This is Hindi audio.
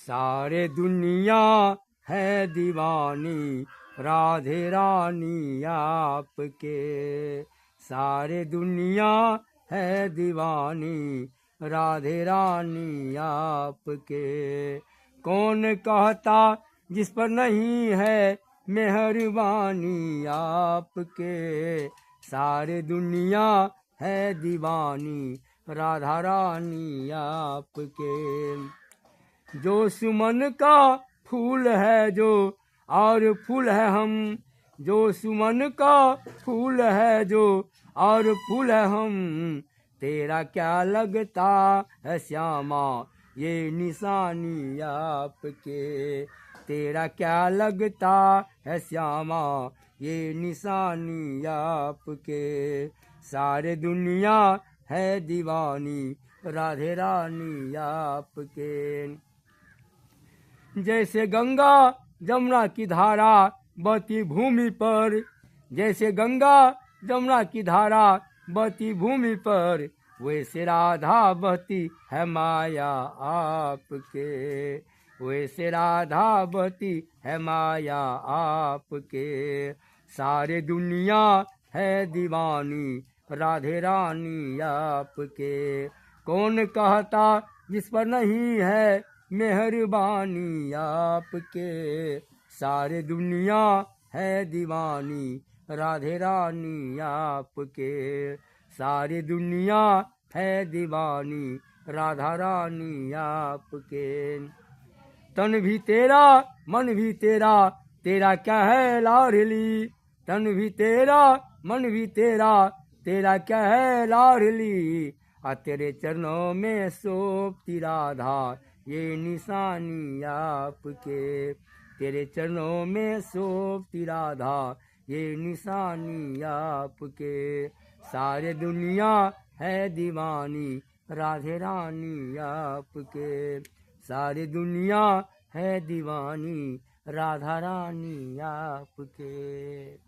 सारे दुनिया है दीवानी राधे रानी आपके। सारे दुनिया है दीवानी राधे रानी आपके। कौन कहता जिस पर नहीं है मेहरबानी आपके। सारे दुनिया है दीवानी राधा रानी आपके। जो सुमन का फूल है जो और फूल है हम, जो सुमन का फूल है जो और फूल है हम, तेरा क्या लगता है श्यामा ये निशानी आपके। तेरा क्या लगता है श्यामा ये निशानी आपके। सारे दुनिया है दीवानी राधे रानी आपके। जैसे गंगा जमुना की धारा बहती भूमि पर, जैसे गंगा जमुना की धारा बहती भूमि पर, वैसे राधा बहती है माया आपके। वैसे राधा बहती है माया आपके। सारे दुनिया है दीवानी राधे रानी आपके। कौन कहता जिस पर नहीं है मेहरबानी आपके। सारे दुनिया है दीवानी राधे रानी आपके। सारी दुनिया है दीवानी राधा रानी आपके। तन भी तेरा मन भी तेरा, तेरा क्या है लाडली। तन भी तेरा मन भी तेरा, तेरा क्या है लाडली। आ तेरे चरणों में सोपती राधा ये निशानी आपके। तेरे चरणों में सोपती राधा ये निशानी आपके। सारे दुनिया है दीवानी राधे रानी आपके। सारी दुनिया है दीवानी राधा रानी आपके।